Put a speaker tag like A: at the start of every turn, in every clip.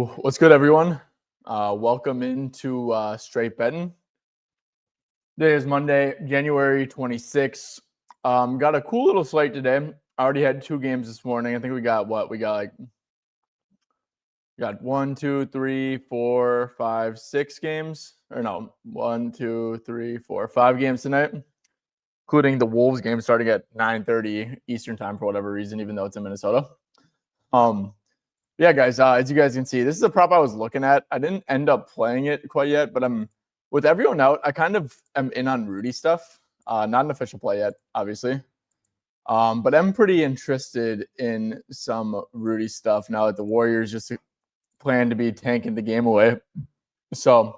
A: What's good, everyone? Welcome into Straight Betting. Today is Monday, January 26th. Got a cool little slate today. I already had 2 games this morning. I think we got what? We got 1, 2, 3, 4, 5, 6 games. Or no, 1, 2, 3, 4, 5 games tonight, including the Wolves game starting at 9:30 Eastern time for whatever reason, even though it's in Minnesota. Yeah, guys, as you guys can see, this is a prop I was looking at. I didn't end up playing it quite yet, but with everyone out, I kind of am in on Rudy stuff. Not an official play yet, obviously. But I'm pretty interested in some Rudy stuff now that the Warriors just plan to be tanking the game away. So,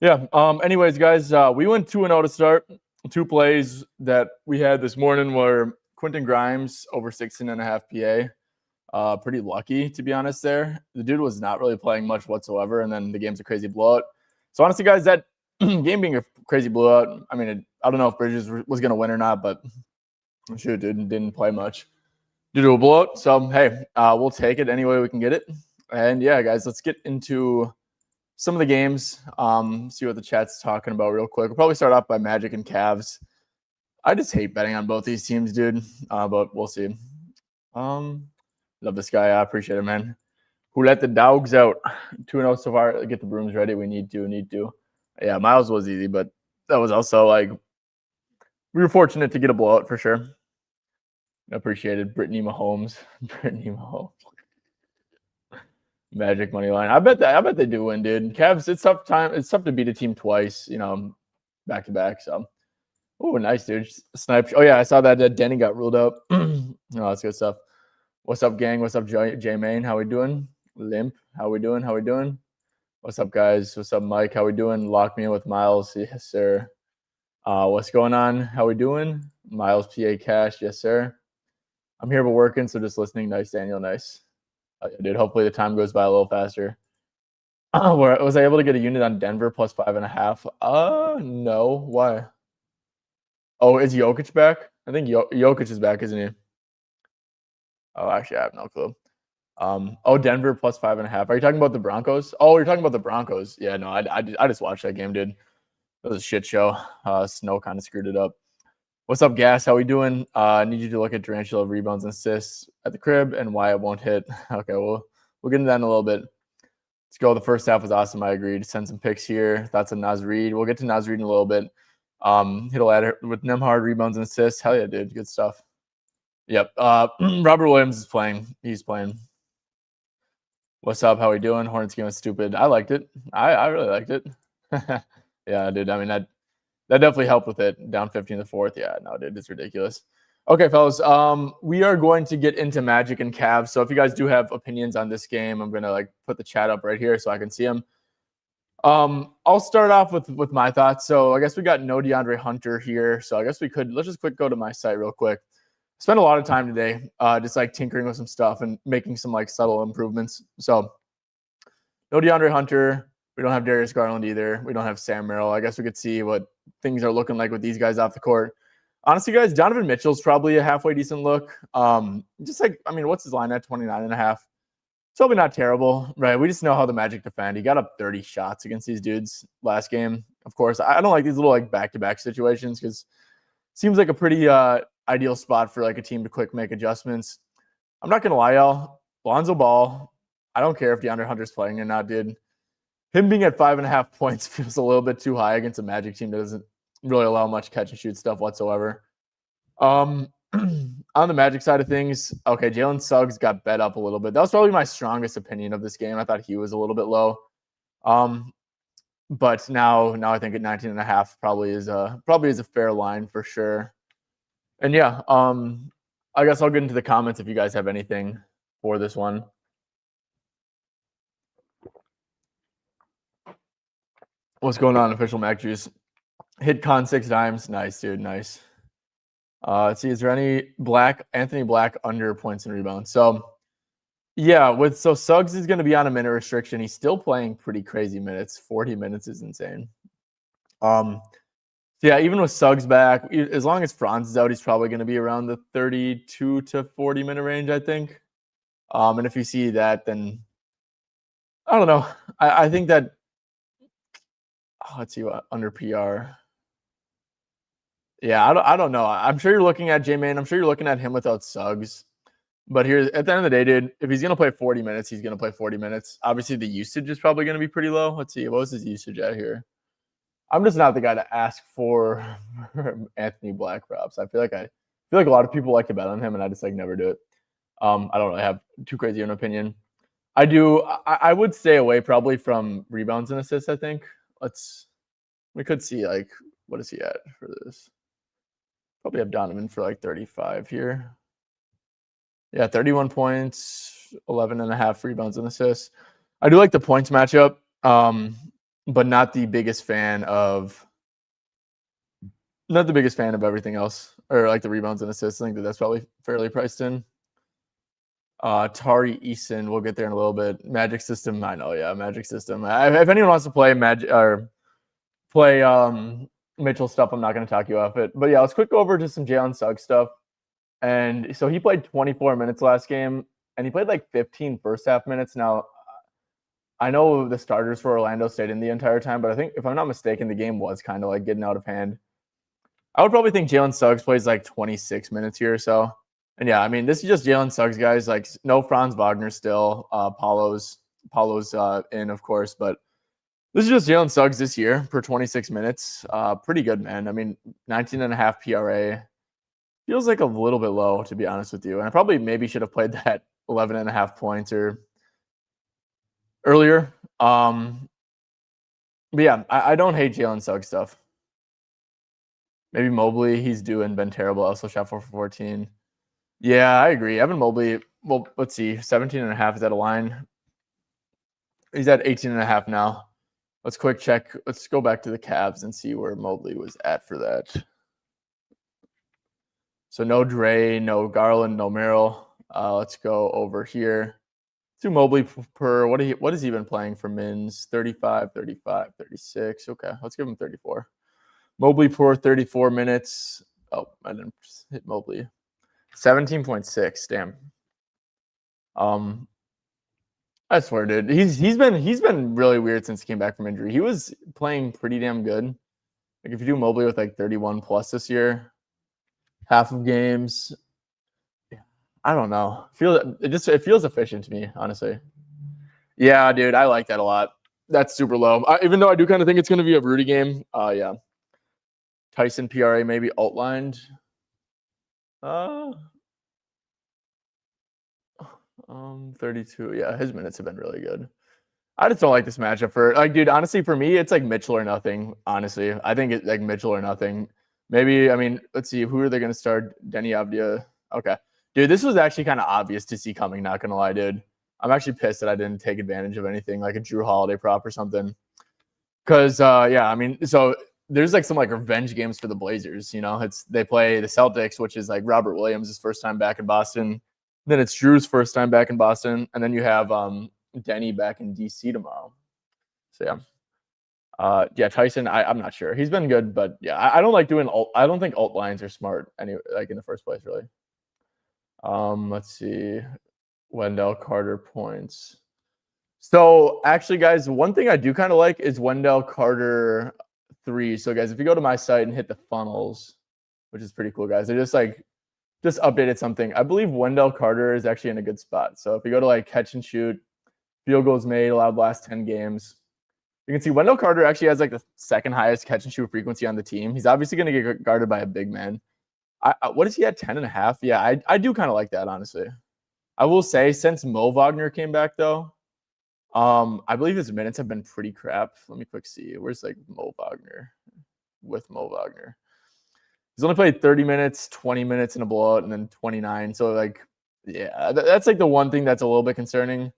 A: yeah. Anyways, guys, we went 2-0 to start. 2 plays that we had this morning were Quentin Grimes over 16.5 PA. Pretty lucky, to be honest there. The dude was not really playing much whatsoever, and then the game's a crazy blowout. So honestly, guys, that game being a crazy blowout, I mean, I don't know if Bridges was going to win or not, but shoot, dude didn't play much due to a blowout. So, hey, we'll take it any way we can get it. And, yeah, guys, let's get into some of the games, see what the chat's talking about real quick. We'll probably start off by Magic and Cavs. I just hate betting on both these teams, dude, but we'll see. Love this guy. I appreciate it, man. Who let the dogs out? 2-0 so far. Get the brooms ready. We need to. Yeah, Miles was easy, but that was also like we were fortunate to get a blowout for sure. Appreciated Brittany Mahomes. Magic money line. I bet they do win, dude. Cavs, it's tough to beat a team twice, back to back. So, oh, nice, dude. Snipe. Oh yeah, I saw that Denny got ruled out. Oh, that's good stuff. What's up, gang? What's up, J-Main? How we doing? Limp, how we doing? What's up, guys? What's up, Mike? How we doing? Lock me in with Miles. Yes, sir. What's going on? How we doing? Miles PA Cash. Yes, sir. I'm here but working, so just listening. Nice, Daniel. Nice. Dude, hopefully the time goes by a little faster. Was I able to get a unit on Denver plus 5.5? No. Why? Oh, is Jokic back? I think Jokic is back, isn't he? Oh, actually, I have no clue. Denver plus 5.5. Are you talking about the Broncos? Oh, you're talking about the Broncos. Yeah, no, I just watched that game, dude. It was a shit show. Snow kind of screwed it up. What's up, Gas? How we doing? I need you to look at Tarantula rebounds and assists at the crib and why it won't hit. Okay, we'll get into that in a little bit. Let's go. The first half was awesome. I agreed. Send some picks here. That's a Naz Reid. We'll get to Naz Reid in a little bit. Hit a ladder with Nembhard rebounds and assists. Hell yeah, dude. Good stuff. Yep. Robert Williams is playing. He's playing. What's up? How we doing? Hornets game was stupid. I liked it. I really liked it. Yeah, dude. I mean, that definitely helped with it. Down 15 in the fourth. Yeah, no, dude. It's ridiculous. Okay, fellas. We are going to get into Magic and Cavs. So if you guys do have opinions on this game, I'm going to put the chat up right here so I can see them. I'll start off with my thoughts. So I guess we got no DeAndre Hunter here. So I guess let's just go to my site real quick. Spent a lot of time today just tinkering with some stuff and making some subtle improvements. So no DeAndre Hunter. We don't have Darius Garland either. We don't have Sam Merrill. I guess we could see what things are looking like with these guys off the court. Honestly, guys, Donovan Mitchell's probably a halfway decent look. What's his line at 29.5? It's probably not terrible, right? We just know how the Magic defend. He got up 30 shots against these dudes last game. Of course, I don't like these little back-to-back situations because it seems like a pretty ideal spot for a team to quick make adjustments. I'm not going to lie, y'all. Lonzo Ball, I don't care if DeAndre Hunter's playing or not, dude. Him being at 5.5 points feels a little bit too high against a Magic team that doesn't really allow much catch and shoot stuff whatsoever. On the Magic side of things, okay, Jalen Suggs got bet up a little bit. That was probably my strongest opinion of this game. I thought he was a little bit low. But now I think at 19.5 probably is a fair line for sure. And yeah, I guess I'll get into the comments if you guys have anything for this one. What's going on, official Mac Juice? Hit Con 6 dimes. Nice, dude. Nice. Let's see. Is there any Anthony Black under points and rebounds? So, yeah, Suggs is going to be on a minute restriction. He's still playing pretty crazy minutes. 40 minutes is insane. Yeah, even with Suggs back, as long as Franz is out, he's probably going to be around the 32 to 40 minute range, I think. And if you see that, then I don't know. I think that let's see what under PR. Yeah, I don't know. I'm sure you're looking at J-Man. I'm sure you're looking at him without Suggs. But here, at the end of the day, dude, if he's going to play 40 minutes, he's going to play 40 minutes. Obviously, the usage is probably going to be pretty low. Let's see. What was his usage at here? I'm just not the guy to ask for Anthony Black props. I feel like a lot of people like to bet on him, and I just like never do it. I don't really have too crazy an opinion. I would stay away probably from rebounds and assists, I think. We could see like, what is he at for this? Probably have Donovan for like 35 here. Yeah, 31 points, 11 and a half rebounds and assists. I do like the points matchup, but not the biggest fan of everything else, or like the rebounds and assists. I think that's probably fairly priced in. Tari Eason, we'll get there in a little bit. Magic System, I know, yeah, Magic System. If anyone wants to play Magic or play Mitchell stuff, I'm not going to talk you off it. But yeah, let's quick go over to some Jalen Suggs stuff. And so he played 24 minutes last game, and he played like 15 first half minutes. Now, I know the starters for Orlando stayed in the entire time, but I think, if I'm not mistaken, the game was kind of like getting out of hand. I would probably think Jalen Suggs plays like 26 minutes here or so. And yeah, I mean, this is just Jalen Suggs, guys. Like, no Franz Wagner still. Paulo's in, of course, but this is just Jalen Suggs this year per 26 minutes. Pretty good, man. I mean, 19.5 PRA. Feels like a little bit low, to be honest with you. And I probably maybe should have played that 11.5 points or earlier. But yeah, I don't hate Jalen Suggs stuff. Maybe Mobley, he's due and been terrible. Also shot 4 for 14. Yeah, I agree. Evan Mobley, well, let's see. 17.5 is that a line? He's at 18.5 now. Let's quick check. Let's go back to the Cavs and see where Mobley was at for that. So no Dre, no Garland, no Merrill. Let's go over here to Mobley per what has he been playing for mins? 35, 35, 36. Okay, let's give him 34. Mobley per 34 minutes. Oh, I didn't hit Mobley. 17.6. Damn. I swear, dude. He's been really weird since he came back from injury. He was playing pretty damn good. Like, if you do Mobley with like 31 plus this year, half of games, I don't know. It feels efficient to me, honestly. Yeah, dude, I like that a lot. That's super low. Even though I do kind of think it's going to be a Rudy game. Yeah. Tyson PRA maybe outlined. 32. Yeah, his minutes have been really good. I just don't like this matchup for like, dude. Honestly, for me, it's like Mitchell or nothing. Honestly, I think it's like Mitchell or nothing. Maybe, I mean, let's see, who are they going to start? Denny Avdia. Okay, dude, this was actually kind of obvious to see coming. Not gonna lie, dude. I'm actually pissed that I didn't take advantage of anything like a Drew Holiday prop or something. Because yeah, I mean, so there's like some like revenge games for the Blazers. You know, they play the Celtics, which is like Robert Williams' first time back in Boston. Then it's Drew's first time back in Boston, and then you have Denny back in DC tomorrow. So yeah, yeah, Tyson. I'm not sure. He's been good, but yeah, I don't like doing alt. I don't think alt lines are smart anyway, like in the first place, really. Let's see, Wendell Carter points. So actually, guys, one thing I do kind of like is Wendell Carter 3. So guys, if you go to my site and hit the funnels, which is pretty cool, guys, they just updated something. I believe Wendell Carter is actually in a good spot. So if you go to like catch and shoot, field goals made, allowed last 10 games, you can see Wendell Carter actually has like the second highest catch and shoot frequency on the team. He's obviously going to get guarded by a big man. What is he at, 10.5? Yeah, I do kind of like that, honestly. I will say, since Mo Wagner came back, though, I believe his minutes have been pretty crap. Let me quick see. Where's like Mo Wagner with Mo Wagner? He's only played 30 minutes, 20 minutes in a blowout, and then 29. So, like, yeah, that's like the one thing that's a little bit concerning.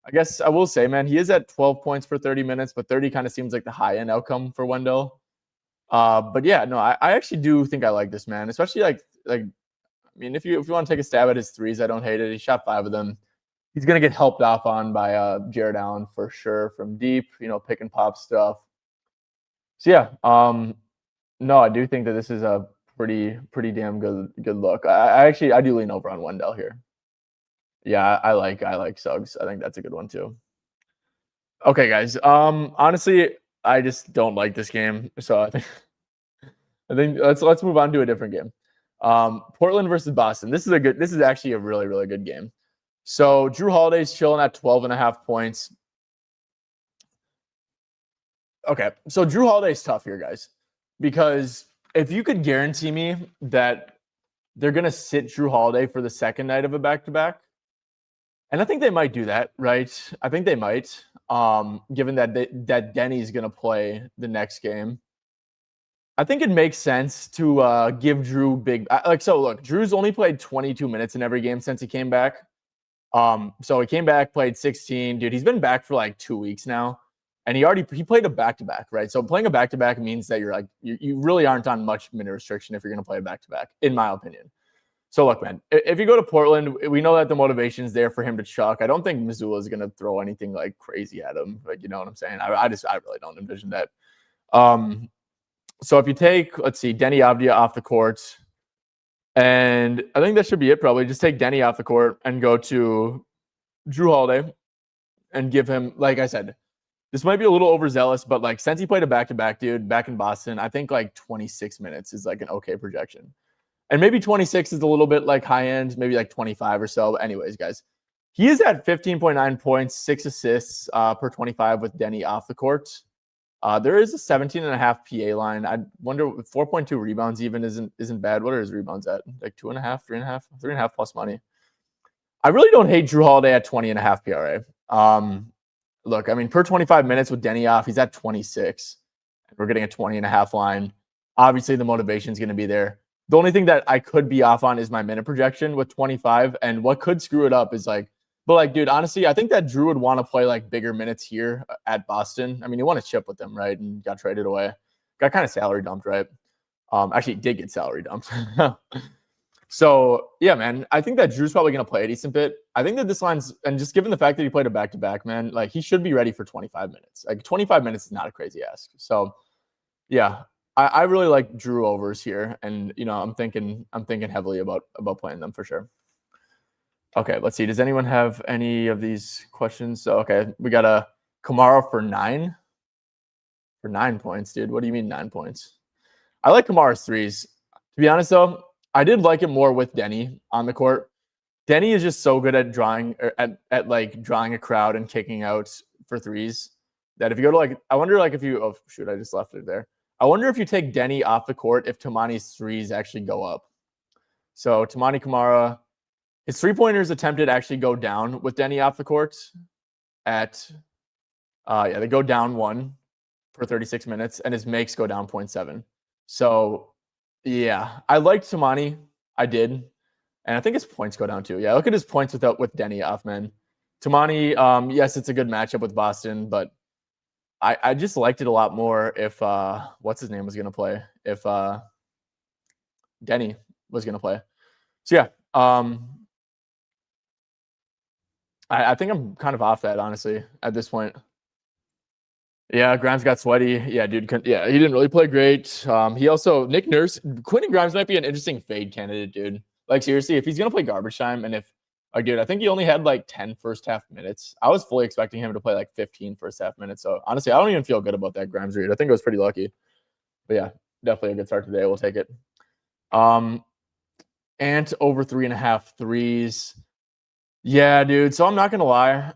A: I guess I will say, man, he is at 12 points per 30 minutes, but 30 kind of seems like the high-end outcome for Wendell. But yeah, no, I actually do think I like this, man. Especially like I mean, if you want to take a stab at his threes, I don't hate it. He shot 5 of them. He's gonna get helped off on by Jared Allen for sure from deep, pick and pop stuff. So yeah, no, I do think that this is a pretty damn good look. I do lean over on Wendell here. Yeah, I like Suggs. I think that's a good one too. Okay, guys. Honestly, I just don't like this game. So I think let's move on to a different game. Portland versus Boston. This is actually a really, really good game. So Drew Holiday's chilling at 12.5 points. Okay. So Drew Holiday's tough here, guys. Because if you could guarantee me that they're gonna sit Drew Holiday for the second night of a back-to-back, and I think they might do that, right? I think they might, given that Denny's gonna play the next game. I think it makes sense to give Drew big so look, Drew's only played 22 minutes in every game since he came back. So he came back, played 16. Dude, he's been back for like 2 weeks now. And he played a back-to-back, right? So playing a back-to-back means that you really aren't on much minute restriction if you're gonna play a back-to-back, in my opinion. So look, man, if you go to Portland, we know that the motivation's there for him to chuck. I don't think Missoula is gonna throw anything like crazy at him. Like, you know what I'm saying? I really don't envision that. So if you take, let's see, Denny Avdia off the court, and I think that should be it probably. Just take Denny off the court and go to Drew Holiday and give him, like I said, this might be a little overzealous, but like since he played a back-to-back, dude, back in Boston, I think like 26 minutes is like an okay projection. And maybe 26 is a little bit like high end, maybe like 25 or so. But anyways, guys, he is at 15.9 points, 6 assists per 25 with Denny off the court. There is a 17.5 PA line. I wonder 4.2 rebounds even isn't bad. What are his rebounds at? Like 2.5, 3.5, 3.5 plus money. I really don't hate Drew Holiday at 20.5 PRA. Look, I mean, per 25 minutes with Denny off, he's at 26. We're getting a 20.5 line. Obviously, the motivation is going to be there. The only thing that I could be off on is my minute projection with 25. And what could screw it up is dude, honestly, I think that Drew would want to play like bigger minutes here at Boston. I mean, he won a chip with them, right? And got traded away. Got kind of salary dumped, right? Actually, did get salary dumped. So, yeah, man, I think that Drew's probably going to play a decent bit. I think that this line's, and just given the fact that he played a back-to-back, man, like he should be ready for 25 minutes. Like 25 minutes is not a crazy ask. So, yeah, I really like Drew overs here. And, you know, I'm thinking heavily about playing them for sure. Okay, let's see. Does anyone have any of these questions? So, okay, we got a Kamara for 9 points, dude. What do you mean 9 points? I like Kamara's threes. To be honest, though, I did like it more with Denny on the court. Denny is just so good at drawing a crowd and kicking out for threes that if you go to I wonder if you, oh shoot, I just left it there. I wonder if you take Denny off the court, if Tamani's threes actually go up. So Tamani Kamara, his 3-pointers attempted actually go down with Denny off the court at, they go down 1 per 36 minutes, and his makes go down 0.7. So, yeah, I liked Tamani. I did. And I think his points go down too. Yeah, look at his points with Denny off, man. Tamani, yes, it's a good matchup with Boston, but I just liked it a lot more if what's his name was going to play, if Denny was going to play. So, yeah, I think I'm kind of off that, honestly, at this point. Yeah, Grimes got sweaty. Yeah, dude. Yeah, he didn't really play great. He also, Nick Nurse, Quentin Grimes might be an interesting fade candidate, dude. Like, seriously, if he's going to play garbage time, and if, dude, I think he only had like 10 first half minutes. I was fully expecting him to play like 15 first half minutes. So, honestly, I don't even feel good about that Grimes read. I think I was pretty lucky. But yeah, definitely a good start today. We'll take it. Ant over 3.5 threes. Yeah, dude. So I'm not gonna lie.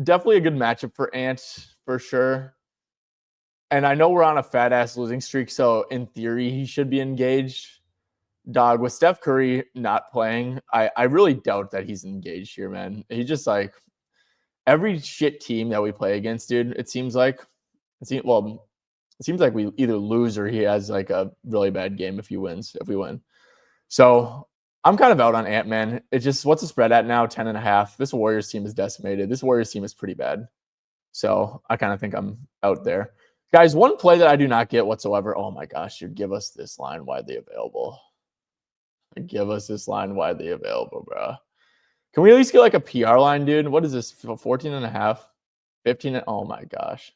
A: Definitely a good matchup for Ant for sure. And I know we're on a fat ass losing streak, so in theory he should be engaged. Dog, with Steph Curry not playing, I really doubt that he's engaged here, man. He just like every shit team that we play against, dude. It seems like we either lose or he has like a really bad game if we win. So I'm kind of out on Ant-Man. It's just, what's the spread at now? 10.5. This Warriors team is decimated. This Warriors team is pretty bad. So I kind of think I'm out there. Guys, one play that I do not get whatsoever. Oh my gosh, dude, give us this line widely available. Give us this line widely available, bro. Can we at least get like a PR line, dude? What is this? 14.5? 15? Oh my gosh.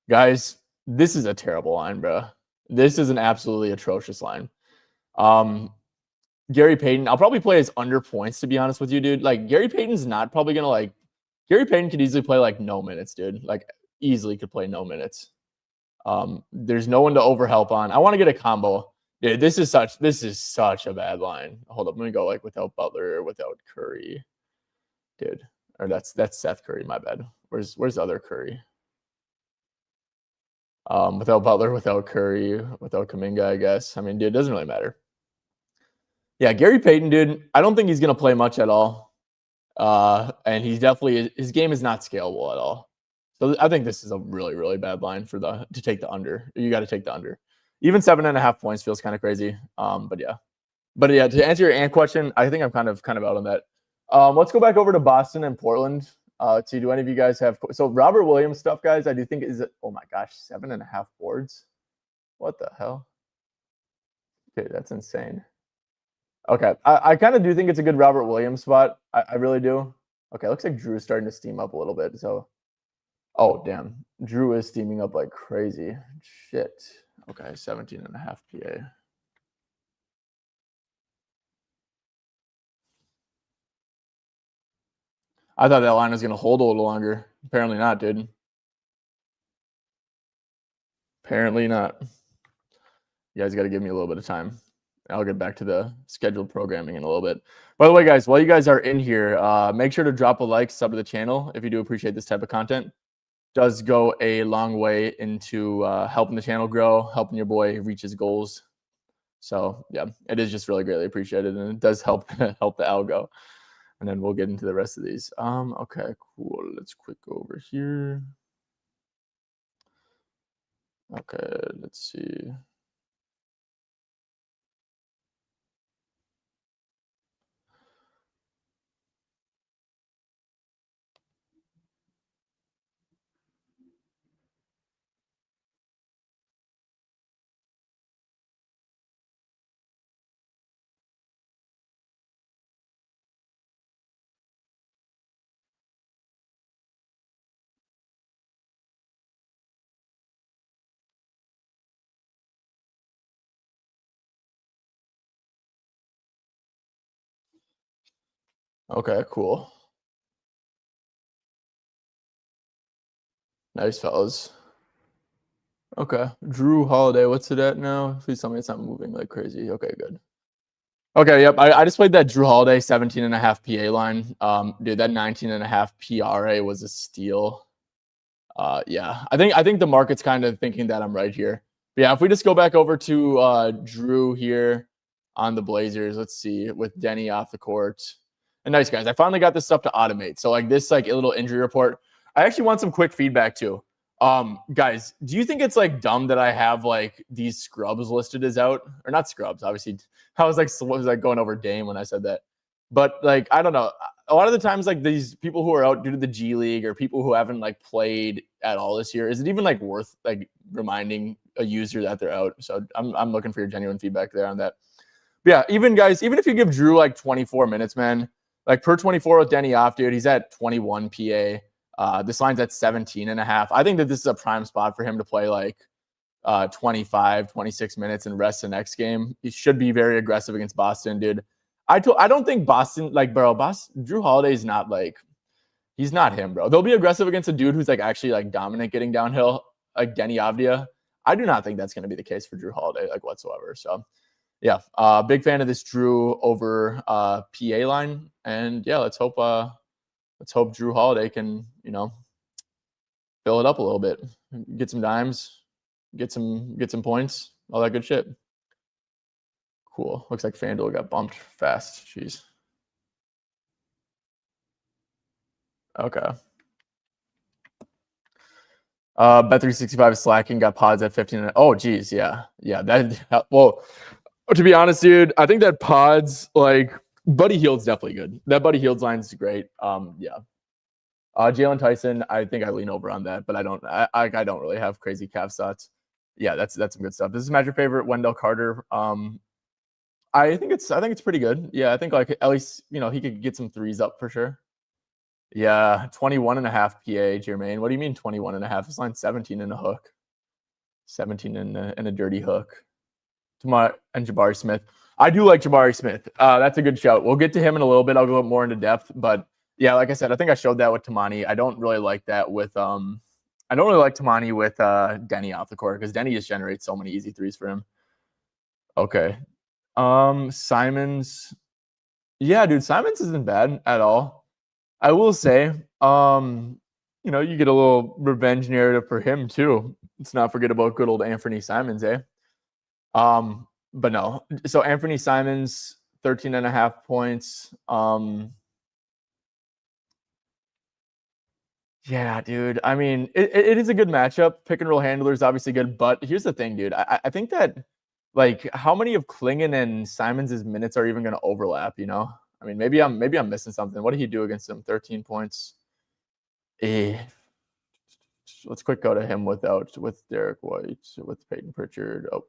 A: Guys, this is a terrible line, bro. This is an absolutely atrocious line. Gary Payton, I'll probably play his under points, to be honest with you, dude. Like, Gary Payton's not probably going to, like, Gary Payton could easily play like no minutes, dude. Like easily could play no minutes. There's no one to overhelp on. I want to get a combo. Dude, this is such a bad line. Hold up, let me go like without Butler or without Curry. Dude. Or that's Seth Curry, my bad. Where's the other Curry? Without Butler, without Curry, without Kuminga, I guess. I mean, dude, it doesn't really matter. Yeah, Gary Payton, dude, I don't think he's going to play much at all. And he's definitely, his game is not scalable at all. So I think this is a really, really bad line to take the under. You got to take the under. Even 7.5 points feels kind of crazy. But yeah, to answer your ant question, I think I'm kind of out on that. Let's go back over to Boston and Portland. Do any of you guys have, so Robert Williams stuff, guys, I do think is, oh my gosh, 7.5 boards. What the hell? Okay, that's insane. Okay, I kind of do think it's a good Robert Williams spot. I really do. Okay, looks like Drew's starting to steam up a little bit. So, oh, damn. Drew is steaming up like crazy. Shit. Okay, 17.5 PA. I thought that line was going to hold a little longer. Apparently not, dude. Apparently not. You guys got to give me a little bit of time. I'll get back to the scheduled programming in a little bit. By the way, guys, while you guys are in here, make sure to drop a like, sub to the channel if you do appreciate this type of content. It does go a long way into helping the channel grow, helping your boy reach his goals. So yeah, it is just really greatly appreciated, and it does help the algo. And then we'll get into the rest of these. Okay, cool. Let's quick go over here. Okay, let's see. Okay, cool. Nice, fellas. Okay, Drew Holiday, what's it at now? Please tell me it's not moving like crazy. Okay, good. Okay, yep. I just played that Drew Holiday 17.5 PA line. Dude, that 19.5 PRA was a steal. Yeah, I think the market's kind of thinking that I'm right here. But yeah, if we just go back over to Drew here on the Blazers, let's see, with Denny off the court. And nice, guys. I finally got this stuff to automate. So like this like a little injury report. I actually want some quick feedback too. Guys, do you think it's like dumb that I have like these scrubs listed as out, or not scrubs? Obviously, I was like going over Dame when I said that, but like I don't know. A lot of the times, like these people who are out due to the G League or people who haven't like played at all this year, is it even like worth like reminding a user that they're out? So I'm looking for your genuine feedback there on that. But yeah, even guys, even if you give Drew like 24 minutes, man, like per 24 with Denny off, dude, he's at 21 PA. This line's at 17.5. I think that this is a prime spot for him to play like 25, 26 minutes and rest the next game. He should be very aggressive against Boston, dude. I don't think Boston, like, bro, Drew Holiday is not like, he's not him, bro. They'll be aggressive against a dude who's like actually like dominant getting downhill, like Denny Avdia. I do not think that's going to be the case for Drew Holiday, like whatsoever. So yeah, big fan of this Drew over PA line. And yeah, let's hope Drew Holiday can, you know, fill it up a little bit, get some dimes, get some points, all that good shit. Cool. Looks like FanDuel got bumped fast. Jeez. Okay. Bet365 is slacking, got pods at 15. Oh, geez. Yeah. That, well, to be honest, dude, I think that pods, like, Buddy Hield's definitely good. That Buddy Hield's line is great. Yeah. Jalen Tyson, I think I lean over on that, but I don't really have crazy calf thoughts. Yeah, that's some good stuff. This is your favorite, Wendell Carter. I think it's pretty good. Yeah, I think like at least, you know, he could get some threes up for sure. Yeah, 21.5 PA, Jermaine. What do you mean 21.5? This line's 17 in a hook. 17 in a dirty hook. And Jabari Smith. I do like Jabari Smith. That's a good shout. We'll get to him in a little bit. I'll go more into depth, but Yeah, like I said, I think I showed that with Tamani. I don't really like that with I don't really like Tamani with Denny off the court because Denny just generates so many easy threes for him. Okay. Simons. Yeah, dude, Simons isn't bad at all. I will say, you get a little revenge narrative for him too. Let's not forget about good old Anthony Simons, eh? But no. So Anthony Simons, 13.5 points. Yeah, dude. I mean, it is a good matchup. Pick and roll handler is obviously good, but here's the thing, dude. I think that like how many of Klingon and Simons's minutes are even going to overlap? I mean, maybe I'm missing something. What did he do against him? 13 points. Let's quick go to him with Derek White, with Peyton Pritchard. Oh,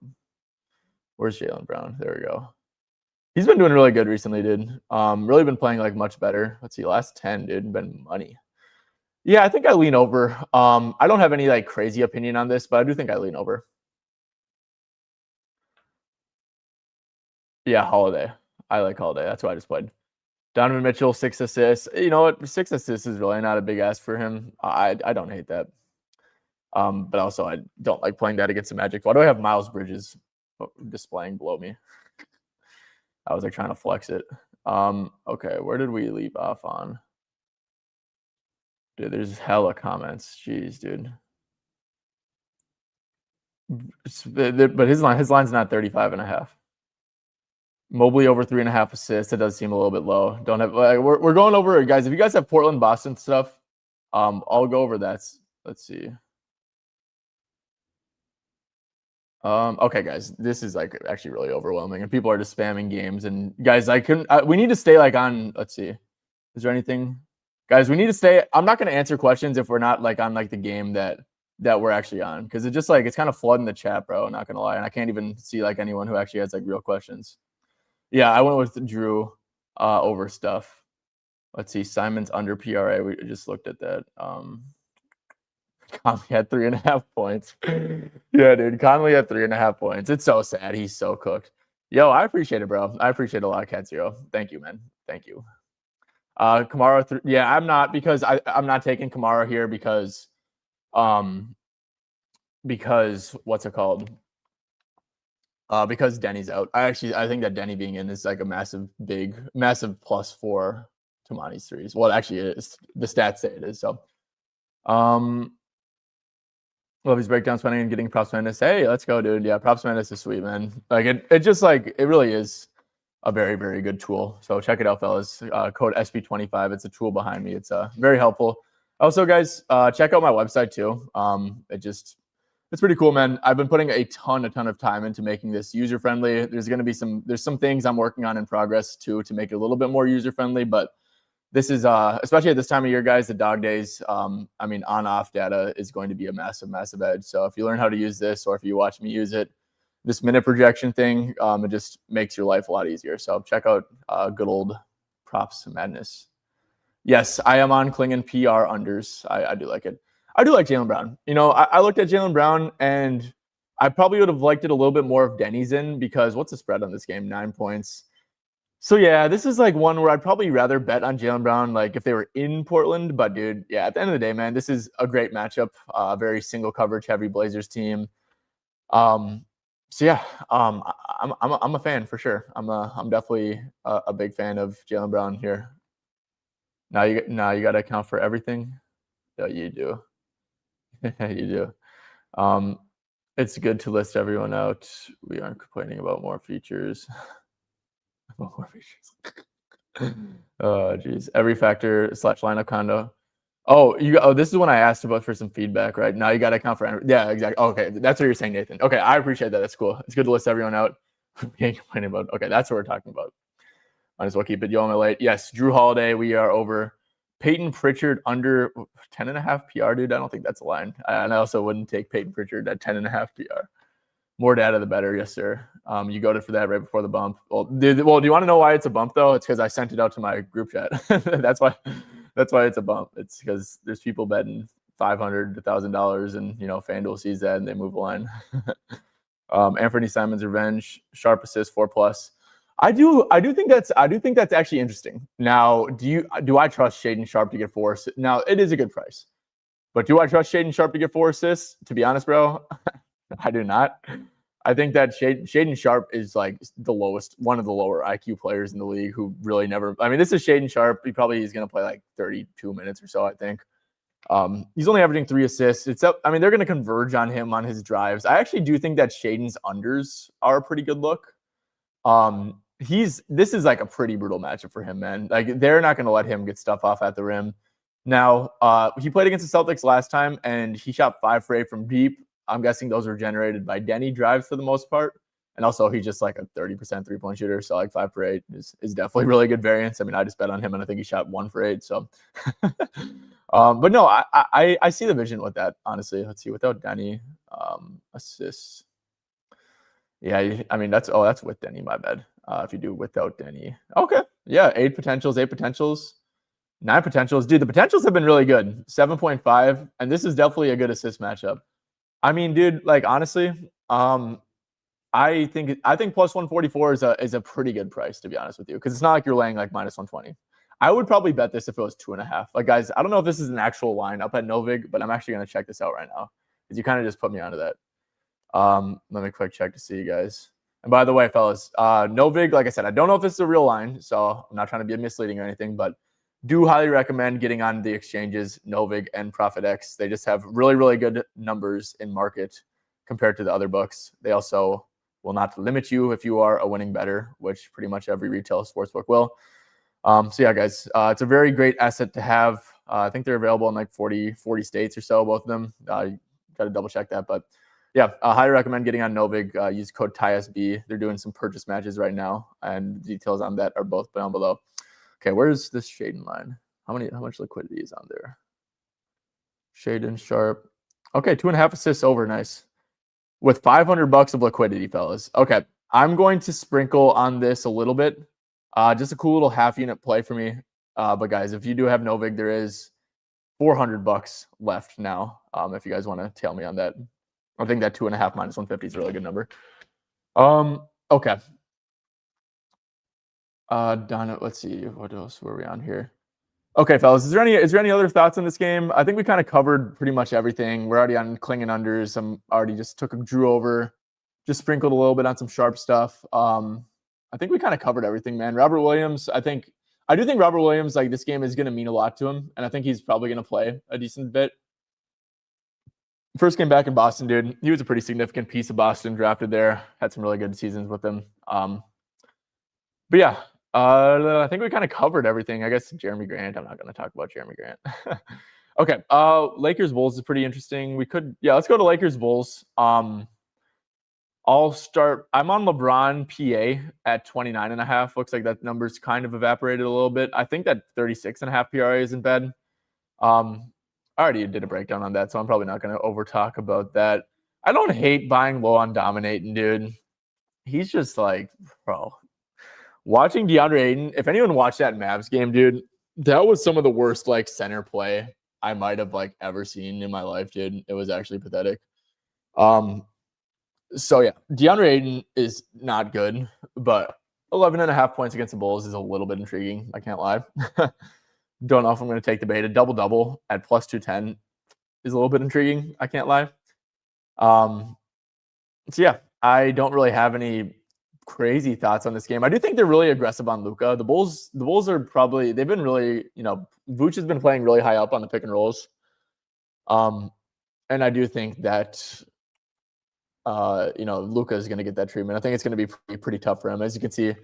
A: where's Jaylen Brown? There we go. He's been doing really good recently, dude. Really been playing like much better. Let's see, last 10, dude, been money. Yeah, I think I lean over. I don't have any like crazy opinion on this, but I do think I lean over. Yeah, Holiday. I like Holiday. That's why I just played. Donovan Mitchell, 6 assists. You know what? 6 assists is really not a big ask for him. I don't hate that. But also I don't like playing that against the Magic. Why do I have Miles Bridges displaying below me? I was like trying to flex it. Okay, where did we leave off on? Dude, there's hella comments. Jeez, dude. But his line's not 35.5. Mobley over 3.5 assists. It does seem a little bit low. Don't have we're going over it, guys. If you guys have Portland, Boston stuff, I'll go over that. Let's see. Okay, guys, this is like actually really overwhelming, and people are just spamming games. And guys, we need to stay like on. Let's see. Is there anything, guys? We need to stay. I'm not going to answer questions if we're not like on like the game that we're actually on, because it's just like it's kind of flooding the chat, bro. Not gonna lie, and I can't even see like anyone who actually has like real questions. Yeah, I went with Drew over stuff. Let's see, Simon's under PRA. We just looked at that. Conley had 3.5 points. Yeah, dude, Conley had 3.5 points. It's so sad. He's so cooked. Yo, I appreciate it, bro. I appreciate a lot, Cat Zero. Thank you, man. Thank you. Kamara, yeah, I'm not, because I'm not taking Kamara here because what's it called? Because Denny's out. I think that Denny being in is like a massive plus for Tamani's threes. Well, actually, it's the stats say it is. So, love his breakdown spending and getting props madness. Hey, let's go, dude. Yeah, props madness is sweet, man. Like it just like it really is a very, very good tool. So check it out, fellas. Code SB25. It's a tool behind me. It's very helpful. Also, guys, check out my website too. It's pretty cool, man. I've been putting a ton of time into making this user friendly. There's some things I'm working on in progress too to make it a little bit more user friendly, but this is especially at this time of year, guys, the dog days. I mean, on-off data is going to be a massive edge. So if you learn how to use this, or if you watch me use it, this minute projection thing, it just makes your life a lot easier. So check out good old props madness. Yes, I am on Klingon PR unders. I do like it. I do like Jaylen Brown. I looked at Jaylen Brown, and I probably would have liked it a little bit more if Denny's in, because what's the spread on this game? 9 points. So yeah, this is like one where I'd probably rather bet on Jaylen Brown, like if they were in Portland. But dude, yeah, at the end of the day, man, this is a great matchup. Very single coverage heavy Blazers team. So yeah, I'm a fan for sure. I'm definitely a big fan of Jaylen Brown here. Now you got to account for everything. Yeah, you do. You do. It's good to list everyone out. We aren't complaining about more features. More features. Oh, geez. Every factor / lineup condo. Oh, this is when I asked about for some feedback, right? Now you got to account for. Yeah, exactly. Okay, that's what you're saying, Nathan. Okay, I appreciate that. That's cool. It's good to list everyone out. We ain't complaining about. Okay, that's what we're talking about. Might as well keep it YOLO late. Yes, Drew Holiday. We are over. Peyton Pritchard under 10.5 PR, dude. I don't think that's a line. And I also wouldn't take Peyton Pritchard at 10.5 PR. More data, the better. Yes, sir. You go for that right before the bump. Well, do you want to know why it's a bump, though? It's because I sent it out to my group chat. That's why it's a bump. It's because there's people betting $500 to $1,000, and FanDuel sees that and they move the line. Anthony Simons revenge, sharp assist, 4+. I do think that's actually interesting. Now, do I trust Shaedon Sharpe to get 4 assists? Now, it is a good price. But do I trust Shaedon Sharpe to get 4 assists? To be honest, bro, I do not. I think that Shaedon Sharpe is like one of the lower IQ players in the league who really never. I mean, this is Shaedon Sharpe. He's going to play like 32 minutes or so, I think. He's only averaging 3 assists. I mean, they're going to converge on him on his drives. I actually do think that Shaedon's unders are a pretty good look. This is like a pretty brutal matchup for him, man. Like they're not going to let him get stuff off at the rim. Now, he played against the Celtics last time, and he shot 5 for 8 from deep. I'm guessing those were generated by Denny drives for the most part. And also, he's just like a 30% three-point shooter, so like 5 for 8 is definitely really good variance. I mean, I just bet on him, and I think he shot 1 for 8. So, but no, I see the vision with that, honestly. Let's see, without Denny, assists. Yeah, I mean, that's with Denny, my bad. If you do without Denny. Okay, yeah, 8 potentials. 9 potentials. Dude, the potentials have been really good. 7.5, and this is definitely a good assist matchup. I mean, dude, like honestly, I think plus 144 is a pretty good price, to be honest with you, because it's not like you're laying like minus 120. I would probably bet this if it was 2.5. Like, guys, I don't know if this is an actual line up at Novig, but I'm actually going to check this out right now because you kind of just put me onto that. Let me quick check to see you guys. And by the way, fellas, Novig, like I said, I don't know if this is a real line, so I'm not trying to be misleading or anything, but do highly recommend getting on the exchanges, Novig and ProfitX. They just have really, really good numbers in market compared to the other books. They also will not limit you if you are a winning bettor, which pretty much every retail sportsbook will. So yeah, guys, it's a very great asset to have. I think they're available in like 40 states or so, both of them. You got to double check that, but yeah, I highly recommend getting on Novig. Use code TISB. They're doing some purchase matches right now, and details on that are both down below. Okay, where's this Shaedon line? How much liquidity is on there? Shaedon Sharpe. Okay, 2.5 assists over. Nice. With $500 of liquidity, fellas. Okay, I'm going to sprinkle on this a little bit. Just a cool little half unit play for me. But guys, if you do have Novig, there is $400 left now. If you guys want to tail me on that. I think that 2.5 minus 150 is a really good number. Okay. Donna, let's see. What else were we on here? Okay, fellas, is there any other thoughts on this game? I think we kind of covered pretty much everything. We're already on Kling and unders. I'm already just took a Drew over, just sprinkled a little bit on some Sharp stuff. I think we kind of covered everything, man. Robert Williams, I do think Robert Williams, like this game is going to mean a lot to him, and I think he's probably going to play a decent bit. First game back in Boston, dude. He was a pretty significant piece of Boston drafted there. Had some really good seasons with them. But yeah, I think we kind of covered everything. I guess Jeremy Grant. I'm not going to talk about Jeremy Grant. Okay. Lakers Bulls is pretty interesting. Let's go to Lakers Bulls. I'll start. I'm on LeBron PA at 29.5. Looks like that number's kind of evaporated a little bit. I think that 36.5 PRA isn't bad. I already did a breakdown on that, so I'm probably not going to over talk about that. I don't hate buying low on dominating, dude. He's just like, bro. Watching DeAndre Ayton, if anyone watched that Mavs game, dude, that was some of the worst like center play I might have like ever seen in my life, dude. It was actually pathetic. So yeah, DeAndre Ayton is not good, but 11.5 points against the Bulls is a little bit intriguing. I can't lie. Don't know if I'm going to take the bait. A double-double at plus 210 is a little bit intriguing. I can't lie. So yeah, I don't really have any crazy thoughts on this game. I do think they're really aggressive on Luka. The Bulls are probably, they've been really, Vooch has been playing really high up on the pick and rolls. And I do think that, Luka is going to get that treatment. I think it's going to be pretty tough for him. As you can see,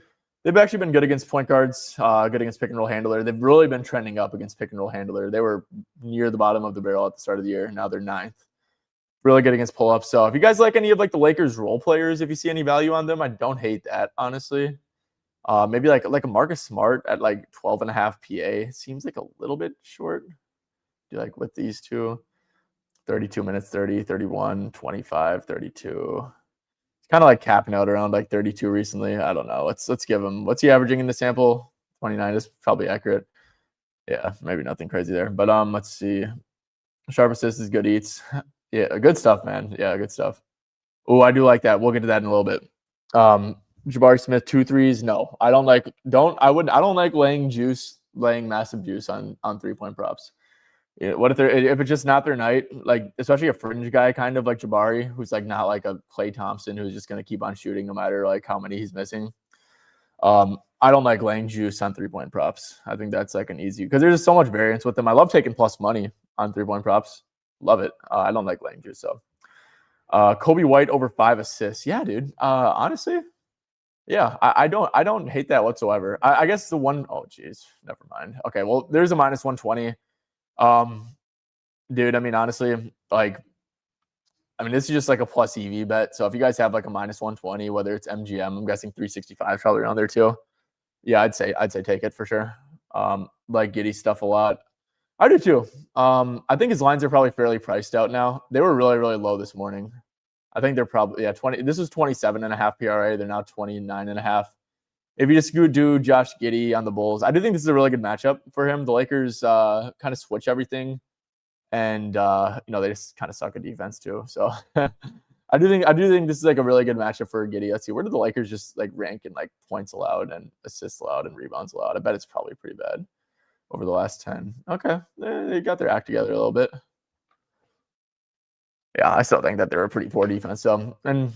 A: they've actually been good against point guards, good against pick and roll handler. They've really been trending up against pick and roll handler. They were near the bottom of the barrel at the start of the year. Now they're 9th. Really good against pull-ups. So if you guys like any of like the Lakers role players, if you see any value on them, I don't hate that, honestly. Maybe like a Marcus Smart at like 12.5 PA. Seems like a little bit short. Do like with these two. 32 minutes, 30, 31, 25, 32. It's kind of like capping out around like 32 recently. I don't know. Let's give him. What's he averaging in the sample? 29 is probably accurate. Yeah, maybe nothing crazy there. But let's see. Sharp assist is good eats. Yeah, good stuff, man. Yeah, good stuff. Oh, I do like that. We'll get to that in a little bit. Jabari Smith 2 threes. No, I don't like laying massive juice on 3-point props. Yeah, what if it's just not their night? Like especially a fringe guy, kind of like Jabari, who's like not like a Klay Thompson who's just gonna keep on shooting no matter like how many he's missing. I don't like laying juice on 3-point props. I think that's like an easy because there's just so much variance with them. I love taking plus money on 3-point props. Love it. I don't like laying juice. So Kobe White over 5 assists. Yeah, dude. Honestly, yeah, I don't hate that whatsoever. I guess the one oh geez, never mind. Okay, well, there's a minus 120. Dude, I mean, honestly, like, I mean, this is just like a plus EV bet. So if you guys have like a minus 120, whether it's MGM, I'm guessing 365 is probably around there too. Yeah, I'd say take it for sure. Like Giddy stuff a lot. I do too. I think his lines are probably fairly priced out now. They were really, really low this morning. I think they're probably 20. This was 27.5 PRA. They're now 29.5. If you just do Josh Giddey on the Bulls, I do think this is a really good matchup for him. The Lakers kind of switch everything, and they just kind of suck at defense too. So I do think this is like a really good matchup for Giddey. Let's see, where did the Lakers just like rank in like points allowed and assists allowed and rebounds allowed? I bet it's probably pretty bad over the last 10. Okay, they got their act together a little bit. Yeah, I still think that they're a pretty poor defense. And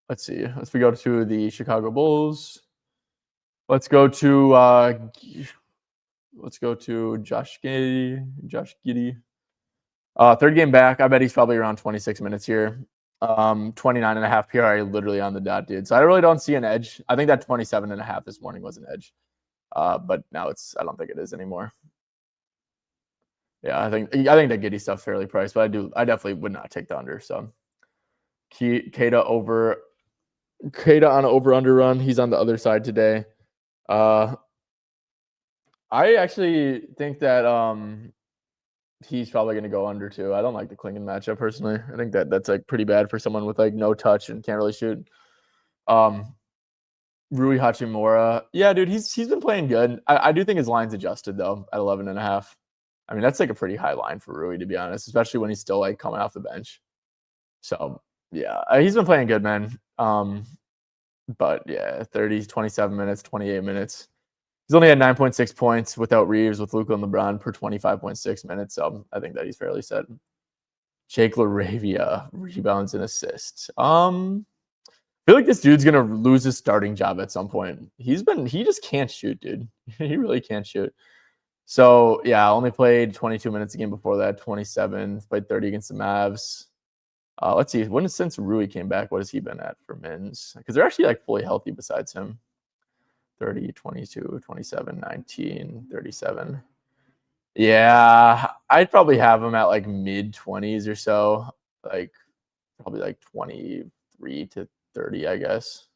A: let's see. Let's go to the Chicago Bulls. Let's go to Josh Giddey. Third game back. I bet he's probably around 26 minutes here. 29.5 PRA literally on the dot, dude. So I really don't see an edge. I think that 27.5 this morning was an edge. But now I don't think it is anymore. Yeah, I think that Giddey stuff's fairly priced, but I definitely would not take the under. So Keita on over-under run. He's on the other side today. I actually think that he's probably going to go under too. I don't like the Klingon matchup personally. I think that's like pretty bad for someone with like no touch and can't really shoot. Rui Hachimura. Yeah, dude, he's been playing good. I do think his line's adjusted though at 11.5. I mean, that's like a pretty high line for Rui, to be honest, especially when he's still like coming off the bench. So yeah, he's been playing good, man. But yeah, 30, 27 minutes, 28 minutes. He's only had 9.6 points without Reeves, with Luka and LeBron per 25.6 minutes. So I think that he's fairly set. Jake LaRavia, rebounds and assists. I feel like this dude's gonna lose his starting job at some point. He just can't shoot, dude. He really can't shoot. So yeah, only played 22 minutes a game before that, 27, played 30 against the Mavs. Let's see, since Rui came back, what has he been at for mins? Because they're actually like fully healthy besides him. 30, 22, 27, 19, 37. Yeah, I'd probably have him at like mid-20s or so. Like probably like 23 to 30, I guess.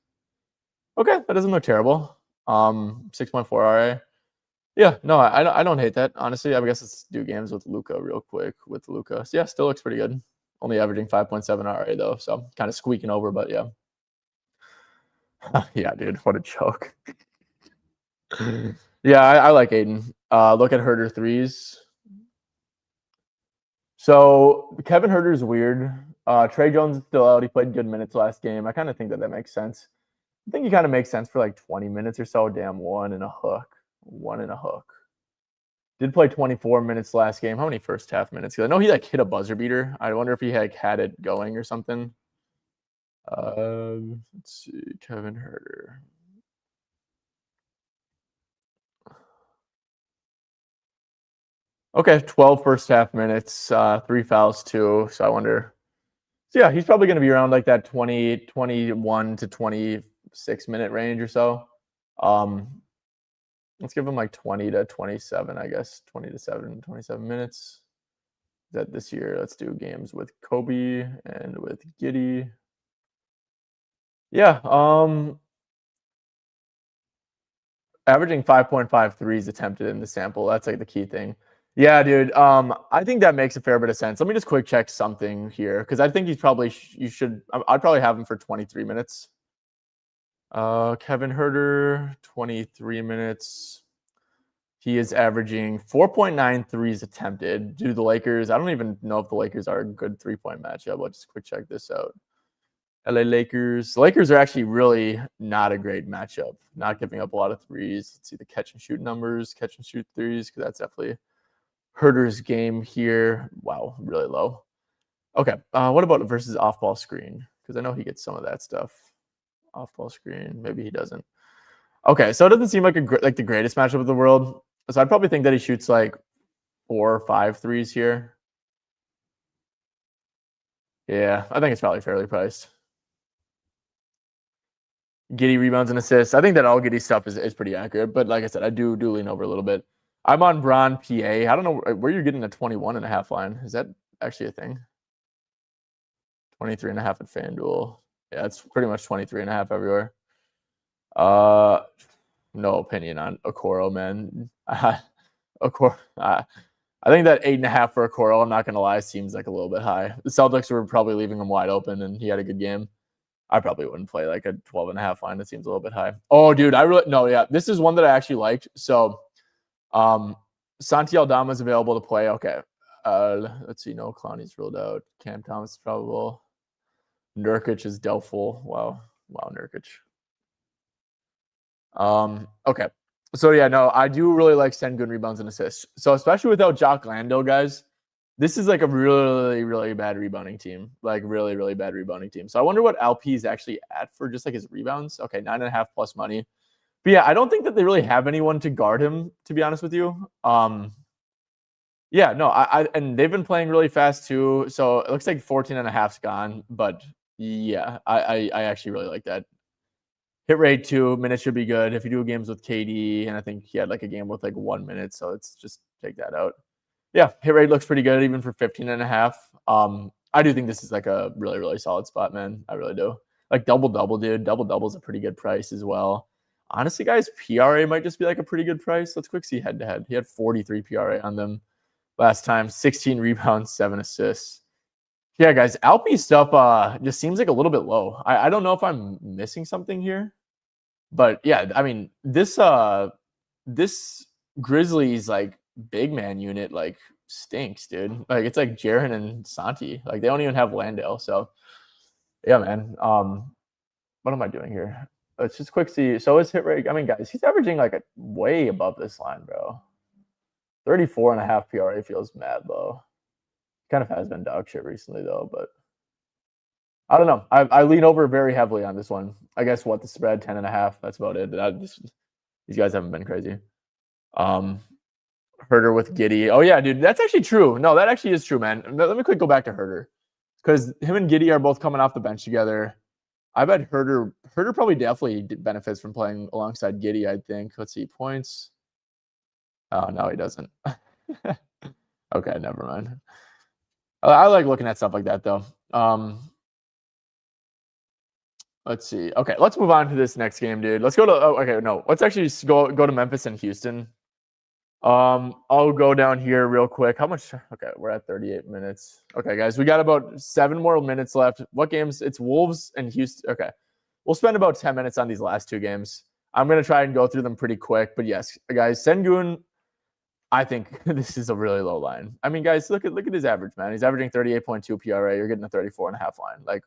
A: Okay, that doesn't look terrible. 6.4 RA. Yeah, no, I don't hate that. Honestly, I guess let's do games with Luka real quick with Luka. So yeah, still looks pretty good. Only averaging 5.7 RA though, so kind of squeaking over, but yeah. Yeah, dude, what a joke. Yeah, I like Aiden. Look at Herder threes. So Kevin Herder's weird. Trey Jones is still out. He played good minutes last game. I kind of think that makes sense. I think he kind of makes sense for like 20 minutes or so. Damn, one and a hook. Did play 24 minutes last game. How many first half minutes? I know he like hit a buzzer beater. I wonder if he had it going or something. Let's see, Kevin Herder. Okay, 12 first half minutes, 3 fouls too. So I wonder. So yeah, he's probably going to be around like that 21 to 26 minute range or so. Let's give him like 20 to 27, I guess. 27 minutes. That this year, let's do games with Kobe and with Giddey. Yeah, averaging 5.5 threes attempted in the sample. That's like the key thing. Yeah, dude. I think that makes a fair bit of sense. Let me just quick check something here because I think he's probably I'd probably have him for 23 minutes. Kevin Herder, 23 minutes. He is averaging 4.9 threes attempted. Due to the Lakers, I don't even know if the Lakers are a good 3-point matchup. Let's just quick check this out. LA Lakers. Lakers are actually really not a great matchup. Not giving up a lot of threes. Let's see the catch and shoot numbers. Catch and shoot threes, because that's definitely Herder's game here. Wow, really low. Okay, what about versus off-ball screen? Because I know he gets some of that stuff. Off-ball screen, maybe he doesn't. Okay, so it doesn't seem like the greatest matchup of the world. So I'd probably think that he shoots like 4 or 5 threes here. Yeah, I think it's probably fairly priced. Giddy rebounds and assists. I think that all Giddy stuff is pretty accurate. But like I said, I do lean over a little bit. I'm on Bron PA. I don't know where you're getting a 21.5 line. Is that actually a thing? 23.5 at FanDuel. Yeah, it's pretty much 23.5 everywhere. No opinion on Okoro, man. Okoro. I think that 8.5 for Okoro, I'm not going to lie, seems like a little bit high. The Celtics were probably leaving him wide open, and he had a good game. I probably wouldn't play like a 12.5 line. That seems a little bit high. Oh, dude, this is one that I actually liked. So, Santi Aldama is available to play. Okay. Let's see. No, Clowney's ruled out. Cam Thomas is probable. Nurkic is doubtful. Wow, Nurkic. Okay. So yeah, no, I do really like Sengun rebounds and assists. So especially without Jock Landale, guys, this is like a really, really bad rebounding team. Like really, really bad rebounding team. So I wonder what LP is actually at for just like his rebounds. Okay, 9.5 plus money. But yeah, I don't think that they really have anyone to guard him, to be honest with you. Yeah, no, and they've been playing really fast too. So it looks like 14.5's gone. But yeah, I actually really like that. Hit rate 2 minutes should be good if you do games with KD, and I think he had like a game with like 1 minute, so let's just take that out. Yeah, hit rate looks pretty good even for 15.5. I do think this is like a really, really solid spot, man. I really do. Like double, dude. Double is a pretty good price as well. Honestly, guys, PRA might just be like a pretty good price. Let's quick see head-to-head. He had 43 PRA on them last time, 16 rebounds, 7 assists. Yeah, guys, Alpi stuff just seems like a little bit low. I don't know if I'm missing something here, but yeah, I mean this Grizzlies like big man unit like stinks, dude. Like it's like Jaren and Santi. Like they don't even have Landale. So yeah, man. What am I doing here? Let's just quick see. So his hit rate. I mean, guys, he's averaging like a way above this line, bro. 34.5 PRA feels mad low. Kind of has been dog shit recently though, but I don't know. I lean over very heavily on this one. I guess what the spread 10.5. That's about it. These guys haven't been crazy. Herder with Giddy. Oh yeah, dude, that's actually true. No, that actually is true, man. Let me quick go back to Herder because him and Giddy are both coming off the bench together. I bet Herder probably definitely benefits from playing alongside Giddy. I think. Let's see points. Oh no, he doesn't. Okay, never mind. I like looking at stuff like that though. Let's see. Okay, let's move on to this next game, dude. Let's go to. Oh, okay, no. Let's actually just go to Memphis and Houston. I'll go down here real quick. How much? Okay, we're at 38 minutes. Okay, guys, we got about 7 more minutes left. What games? It's Wolves and Houston. Okay, we'll spend about 10 minutes on these last 2 games. I'm gonna try and go through them pretty quick. But yes, guys, Sengun. I think this is a really low line. I mean, guys, look at his average, man. He's averaging 38.2 PRA. You're getting a 34.5 line. Like,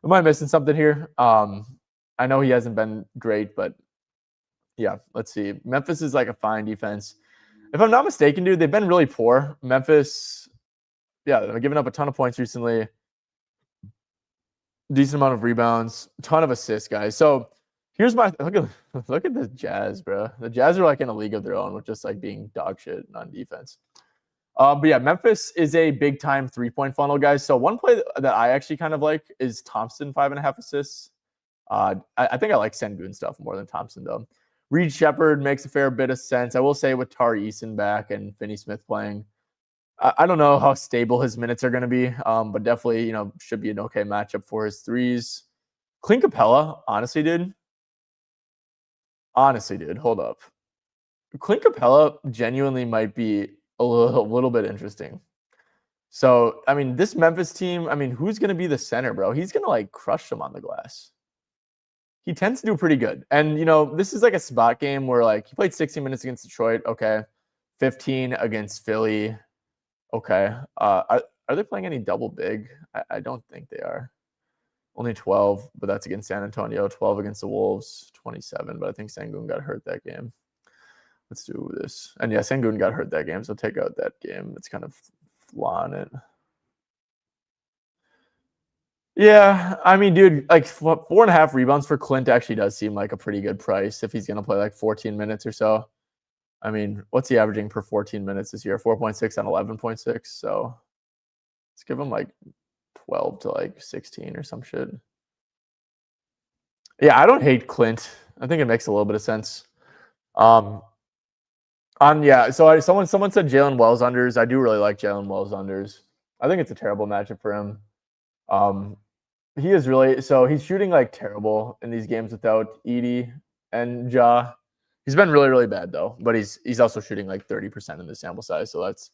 A: am I missing something here? I know he hasn't been great, but yeah, let's see. Memphis is like a fine defense. If I'm not mistaken, dude, they've been really poor. Memphis, yeah, they've given up a ton of points recently. Decent amount of rebounds, ton of assists, guys. So here's my look at the Jazz, bro. The Jazz are like in a league of their own with just like being dog shit on defense. But yeah, Memphis is a big time 3-point funnel, guys. So one play that I actually kind of like is Thompson 5.5 assists. I think I like Sengun stuff more than Thompson though. Reed Shepard makes a fair bit of sense. I will say with Tari Eason back and Finney Smith playing, I don't know how stable his minutes are going to be, but definitely should be an okay matchup for his threes. Clint Capella, honestly, dude, hold up. Clint Capella genuinely might be a little bit interesting. So, I mean, this Memphis team, I mean, who's going to be the center, bro? He's going to like crush them on the glass. He tends to do pretty good. And, this is like a spot game where like he played 60 minutes against Detroit. Okay. 15 against Philly. Okay. Are they playing any double big? I don't think they are. Only 12, but that's against San Antonio. 12 against the Wolves, 27. But I think Sengun got hurt that game. Let's do this. And yeah, Sengun got hurt that game, so take out that game. It's kind of flaw in it. Yeah, I mean, dude, like 4.5 rebounds for Clint actually does seem like a pretty good price if he's going to play like 14 minutes or so. I mean, what's he averaging per 14 minutes this year? 4.6 on 11.6. So let's give him like 12 to like 16 or some shit. Yeah, I don't hate Clint. I think it makes a little bit of sense. So someone said Jalen Wells unders. I do really like Jalen Wells unders. I think it's a terrible matchup for him. He is really he's shooting like terrible in these games without Edie and Ja. He's been really, really bad though, but he's also shooting like 30% in the sample size, so that's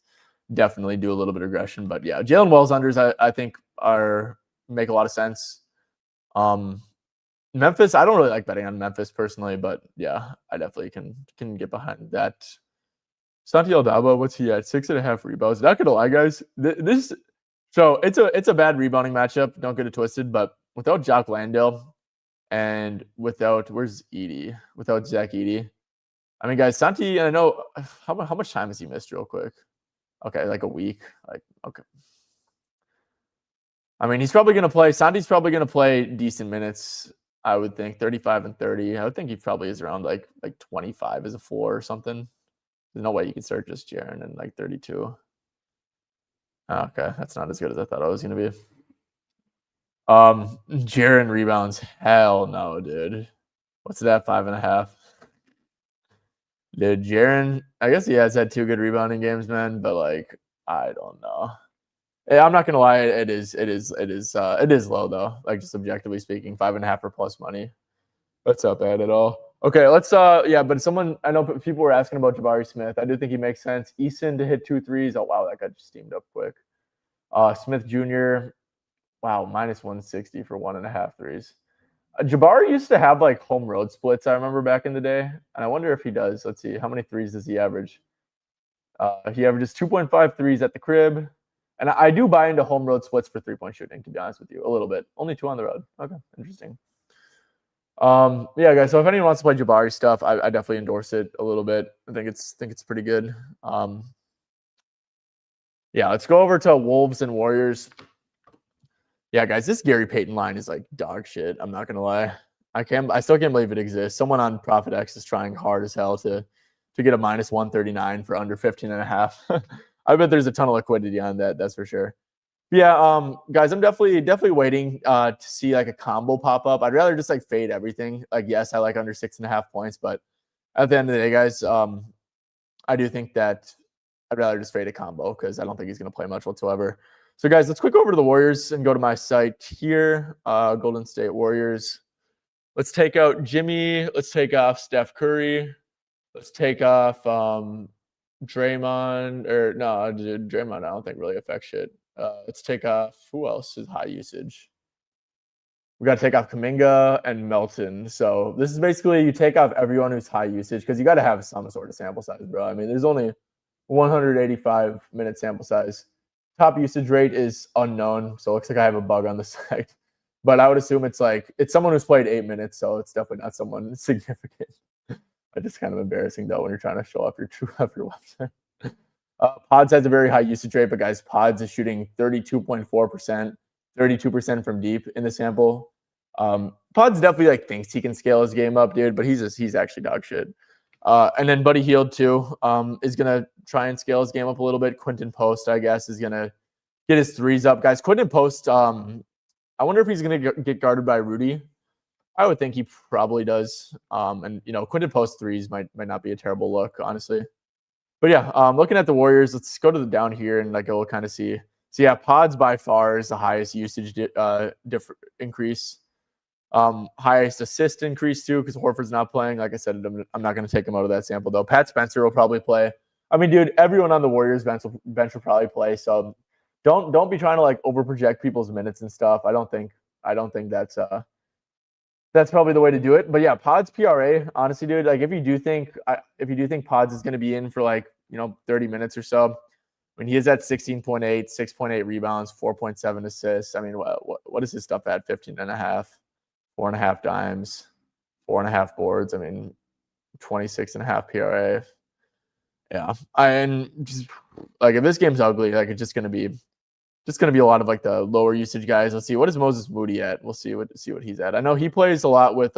A: definitely do a little bit of regression. But yeah, Jalen Wells unders I think make a lot of sense. Memphis, I don't really like betting on Memphis personally, but yeah, I definitely can get behind that. Santi Aldaba, what's he at? 6.5 rebounds. Not gonna lie, guys. So it's a bad rebounding matchup. Don't get it twisted, but without Jock Landale and without without Zach Edey. I mean, guys, Santi, and I know how much time has he missed real quick? Okay, like a week. Like, okay. I mean, Santi's probably gonna play decent minutes, I would think. 35 and 30. I would think he probably is around like 25 as a floor or something. There's no way you can start just Jaren and like 32. Okay, that's not as good as I thought it was gonna be. Jaren rebounds. Hell no, dude. What's that? 5.5. Dude, Jaren, I guess he has had 2 good rebounding games, man, but like, I don't know. I'm not gonna lie, it is low though. Like just objectively speaking, 5.5 or plus money. That's not bad at all. Okay, let's but I know people were asking about Jabari Smith. I do think he makes sense. Eason to hit 2 threes. Oh wow, that got just steamed up quick. Smith Jr. Wow, minus 160 for 1.5 threes. Jabari used to have like home road splits, I remember back in the day. And I wonder if he does. Let's see. How many threes does he average? He averages 2.5 threes at the crib. And I do buy into home road splits for 3-point shooting, to be honest with you. A little bit. Only 2 on the road. Okay, interesting. Yeah, guys. So if anyone wants to play Jabari stuff, I definitely endorse it a little bit. I think it's pretty good. Yeah, let's go over to Wolves and Warriors. Yeah, guys, this Gary Payton line is like dog shit. I'm not gonna lie. I still can't believe it exists. Someone on ProfitX is trying hard as hell to get a minus 139 for under 15.5. I bet there's a ton of liquidity on that. That's for sure. But yeah, guys, I'm definitely waiting to see like a combo pop up. I'd rather just like fade everything. Like, yes, I like under 6.5 points, but at the end of the day, guys, I do think that I'd rather just fade a combo because I don't think he's going to play much whatsoever. So, guys, let's quick over to the Warriors and go to my site here, Golden State Warriors. Let's take out Jimmy. Let's take off Steph Curry. Let's take off Draymond. Draymond I don't think really affects shit. Let's take off, who else is high usage? We got to take off Kuminga and Melton. So this is basically you take off everyone who's high usage because you got to have some sort of sample size, bro. I mean, there's only 185-minute sample size. Top usage rate is unknown, so it looks like I have a bug on the site. But I would assume it's someone who's played 8 minutes, so it's definitely not someone significant. It's just kind of embarrassing though when you're trying to show off your website. Pods has a very high usage rate, but guys, Pods is shooting 32.4%, 32% from deep in the sample. Pods definitely thinks he can scale his game up, dude, but he's actually dog shit. And then Buddy Hield too is gonna try and scale his game up a little bit. Quentin Post, I guess, is gonna get his threes up, guys. Quentin Post, I wonder if he's gonna get guarded by Rudy. I would think he probably does. And Quentin Post threes might not be a terrible look, honestly. But yeah, looking at the Warriors, let's go to the down here and we'll kind of see. So yeah, Pods by far is the highest usage increase. Highest assist increase too, because Horford's not playing. Like I said, I'm not going to take him out of that sample though. Pat Spencer will probably play. I mean, dude, everyone on the Warriors bench will probably play. So don't be trying to over project people's minutes and stuff. I don't think that's probably the way to do it. But yeah, Pods PRA, honestly, dude, if you do think Pods is going to be in for 30 minutes or so, I mean, he is at 16.8, 6.8 rebounds, 4.7 assists. I mean, what is his stuff at? 15.5, 4.5 dimes, 4.5 boards. I mean, 26.5 PRA. Yeah. And just like if this game's ugly, like it's just gonna be a lot of like the lower usage guys. Let's see, what is Moses Moody at? We'll see what he's at. I know he plays a lot with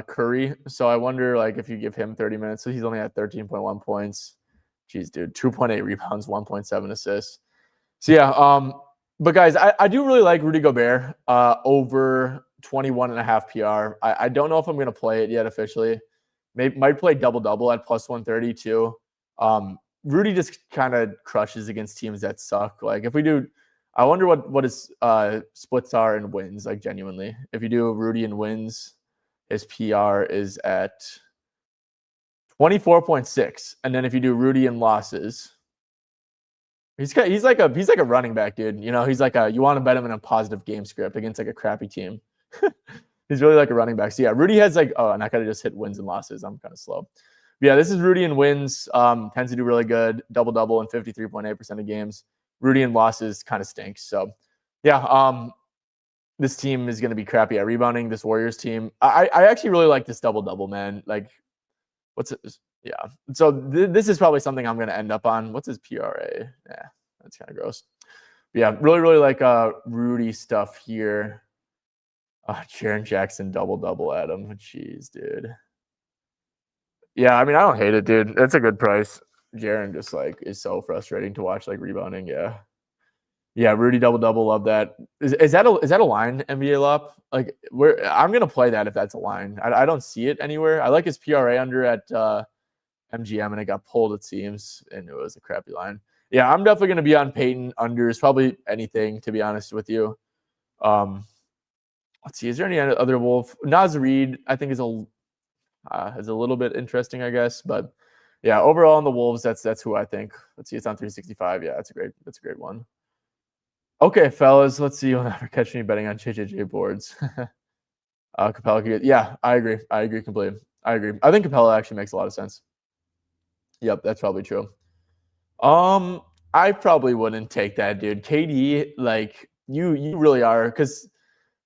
A: Curry, so I wonder like if you give him 30 minutes. So he's only at 13.1 points. Jeez, dude, 2.8 rebounds, 1.7 assists. So yeah, but guys, I do really like Rudy Gobert over 21.5 PR. I don't know if I'm gonna play it yet officially. Might play double at plus 130 too. Rudy just kind of crushes against teams that suck. Like if we do, I wonder what his splits are in wins, like genuinely. If you do Rudy in wins, his PR is at 24.6. And then if you do Rudy in losses, he's like a running back, dude. You know, he's like you want to bet him in a positive game script against like a crappy team. He's really like a running back. So yeah, Rudy has like, and I gotta just hit wins and losses. I'm kind of slow. But yeah, this is Rudy in wins. Tends to do really good. Double in 53.8% of games. Rudy in losses kind of stinks. So yeah, this team is going to be crappy at rebounding. This Warriors team. I actually really like this double, man. Like, what's it? Yeah. So this is probably something I'm going to end up on. What's his PRA? Yeah, that's kind of gross. But yeah, really like Rudy stuff here. Jaren Jackson double at him. Jeez, dude. Yeah, I mean, I don't hate it, dude. That's a good price. Jaren just like is so frustrating to watch, like rebounding. Yeah. Rudy double. Love that. Is that a line NBA lop? Like I'm gonna play that if that's a line. I don't see it anywhere. I like his PRA under at MGM, and it got pulled, it seems, and it was a crappy line. Yeah, I'm definitely gonna be on Peyton unders, probably anything, to be honest with you. Let's see, is there any other Wolf? Naz Reid, I think is a little bit interesting, I guess, but yeah, overall on the Wolves, that's who I think. Let's see, it's on 365. Yeah, that's a great one. Okay, fellas, let's see. You'll never catch me betting on JJJ boards. Capella, yeah, I agree completely. I agree. I think Capella actually makes a lot of sense. Yep, that's probably true. I probably wouldn't take that, dude. KD, like you really are, because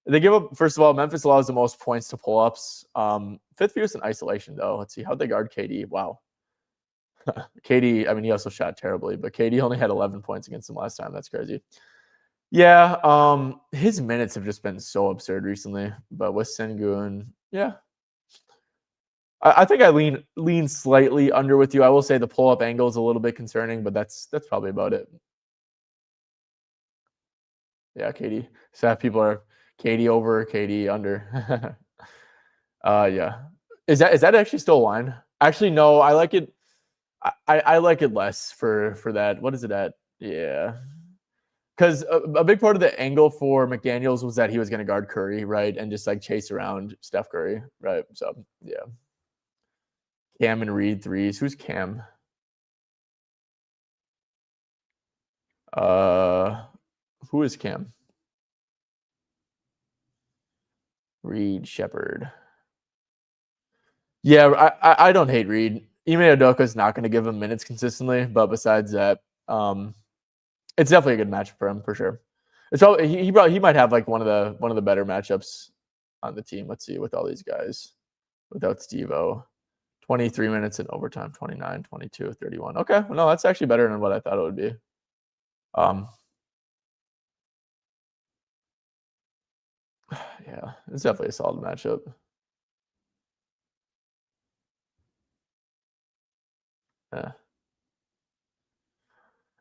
A: they give up. First of all, Memphis allows the most points to pull-ups. Fifth fewest in isolation, though. Let's see, how'd they guard KD? Wow. KD, I mean, he also shot terribly, but KD only had 11 points against him last time. That's crazy. Yeah, his minutes have just been so absurd recently. But with Sengun, yeah, I think I lean slightly under with you. I will say the pull-up angle is a little bit concerning, but that's probably about it. Yeah, KD. So people are KD over, KD under. Yeah. Is that actually still a line? Actually, no. I like it. I like it less for that. What is it at? Yeah. Because a big part of the angle for McDaniels was that he was going to guard Curry, right? And just like chase around Steph Curry, right? So, yeah. Cam and Reed threes. Who's Cam? Who is Cam? Reed Shepard. Yeah, I don't hate Reed. Ime Udoka is not going to give him minutes consistently, but besides that, it's definitely a good matchup for him for sure. It's probably he might have like one of the better matchups on the team. Let's see, with all these guys without Steve-O. 23 minutes in overtime, 29, 22, 31. Okay, well, no, that's actually better than what I thought it would be. Yeah, it's definitely a solid matchup.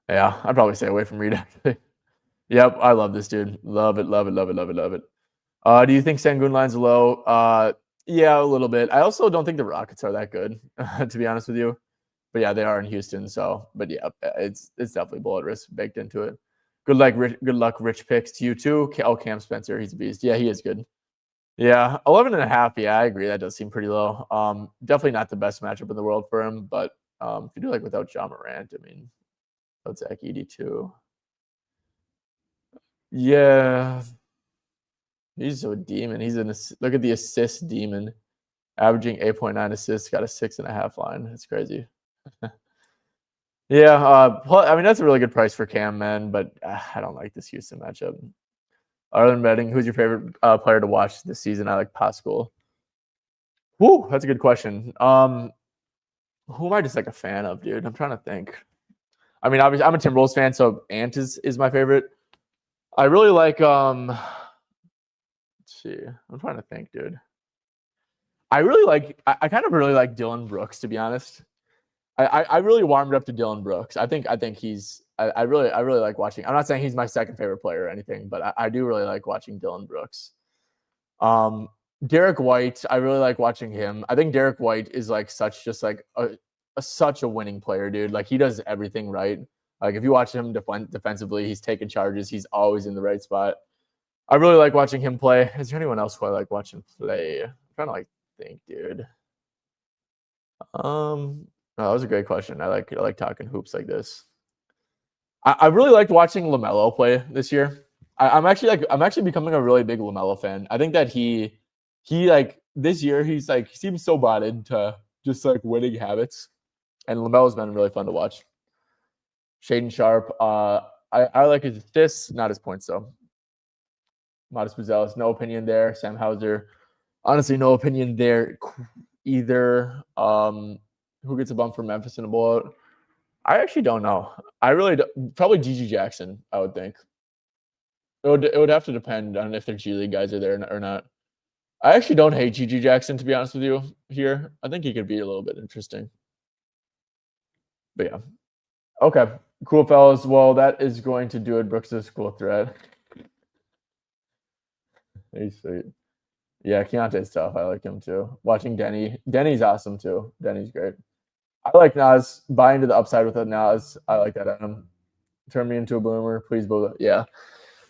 A: Yeah, I'd probably stay away from Reed actually. Yep, I love this dude. Love it. Do you think Sengun line's low? Yeah, a little bit. I also don't think the Rockets are that good, to be honest with you. But yeah, they are in Houston. So, but yeah, it's definitely bullet risk baked into it. Good luck, Rich picks to you too. Oh, Cam Spencer, he's a beast. Yeah, he is good. Yeah, 11.5. Yeah, I agree. That does seem pretty low. Definitely not the best matchup in the world for him. But if you do like without John Morant, I mean, without Zach Edey too. Yeah, he's a demon. Look at the assist demon, averaging 8.9 assists, got a 6.5 line. It's crazy. Yeah, I mean that's a really good price for Cam, man. But I don't like this Houston matchup. Other than betting, who's your favorite player to watch this season? I like Pascal. Woo, that's a good question. Who am I just like a fan of, dude? I'm trying to think. I mean, obviously, I'm a Timberwolves fan, so Ant is my favorite. I really like. Let's see, I'm trying to think, dude. I really like. I kind of really like Dylan Brooks, to be honest. I really warmed up to Dylan Brooks. I think he's. I really like watching. I'm not saying he's my second favorite player or anything, but I do really like watching Dylan Brooks. Derek White, I really like watching him. I think Derek White is like such such a winning player, dude. Like he does everything right. Like if you watch him defensively, he's taking charges. He's always in the right spot. I really like watching him play. Is there anyone else who I like watching play? I'm trying to like think, dude. Oh, that was a great question. I like talking hoops like this. I really liked watching LaMelo play this year. I'm actually becoming a really big LaMelo fan. I think that he like this year he seems so bought into just like winning habits, and LaMelo's been really fun to watch. Shaden Sharp, I like his assists, not his points though. Modest Buzelis, no opinion there. Sam Hauser, honestly, no opinion there either. Who gets a bump from Memphis in a blowout? I actually don't know. I really probably GG Jackson, I would think. It would have to depend on if their G League guys are there or not. I actually don't hate GG Jackson, to be honest with you here. I think he could be a little bit interesting. But yeah. Okay. Cool, fellas. Well, that is going to do it. Brooks' cool thread. He's sweet. Yeah, Keontae's tough. I like him too. Watching Denny. Denny's awesome too. Denny's great. I like Nas. Buy into the upside with Nas. I like that Adam. Turn me into a boomer. Please, yeah.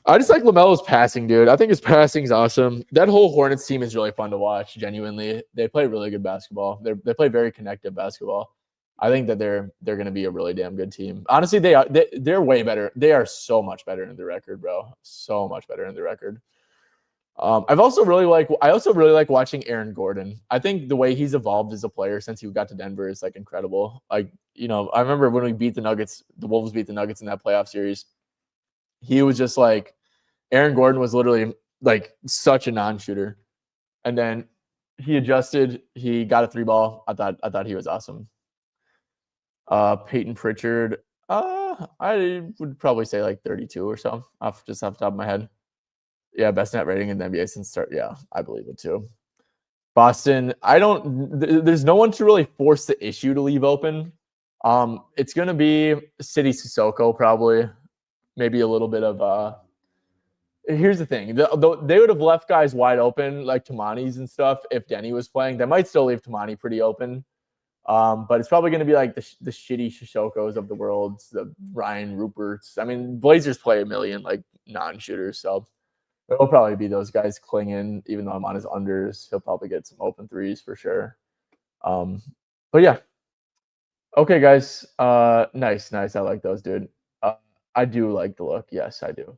A: I just like LaMelo's passing, dude. I think his passing's awesome. That whole Hornets team is really fun to watch, genuinely. They play really good basketball. They play very connected basketball. I think that they're going to be a really damn good team. Honestly, they're way better. They are so much better in the record, bro. So much better in the record. I also really like watching Aaron Gordon. I think the way he's evolved as a player since he got to Denver is like incredible. Like, I remember when we beat the Nuggets, the Wolves beat the Nuggets in that playoff series. He was just like, Aaron Gordon was literally like such a non-shooter. And then he adjusted, he got a 3-ball. I thought he was awesome. Peyton Pritchard, I would probably say like 32 or so, off the top of my head. Yeah, best net rating in the NBA since start. Yeah, I believe it too. Boston, there's no one to really force the issue to leave open. It's going to be City Sissoko probably. Maybe a little bit of here's the thing. They would have left guys wide open like Tamani's and stuff if Denny was playing. They might still leave Tamani pretty open. But it's probably going to be like the shitty Shishokos of the world, the Ryan Ruperts. I mean, Blazers play a million like non-shooters, so it'll probably be those guys clinging. Even though I'm on his unders, he'll probably get some open threes for sure. But yeah. Okay, guys. Nice. I like those, dude. I do like the look. Yes, I do.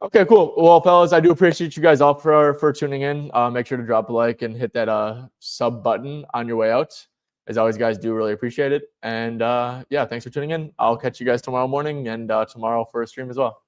A: Okay, cool. Well, fellas, I do appreciate you guys all for tuning in. Make sure to drop a like and hit that sub button on your way out. As always, guys, do really appreciate it. And yeah, thanks for tuning in. I'll catch you guys tomorrow morning and tomorrow for a stream as well.